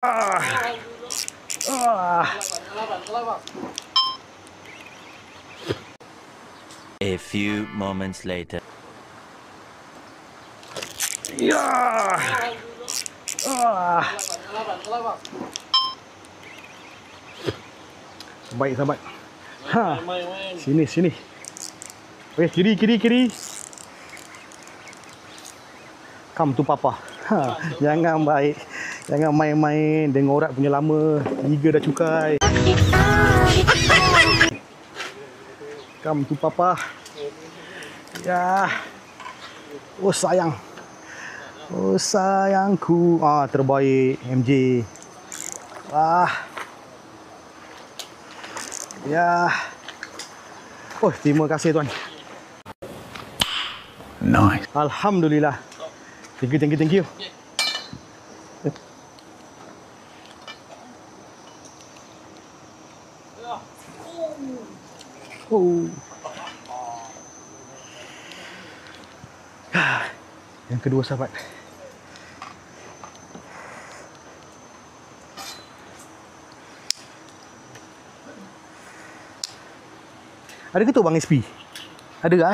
A few moments later. Baik sahabat. Sini sini. Kiri kiri kiri. Come to papa. Jangan baik. Jangan main-main dengan orang punya lama. 3 dah cukai. Come to papa. Ya. Oh sayang. Oh sayangku. Terbaik MJ. Ya. Oh, terima kasih tuan. Nice. Alhamdulillah. Thank you, thank you, thank you. Oh. Yang kedua sahabat. Ada ke tu bang SP? Ada ke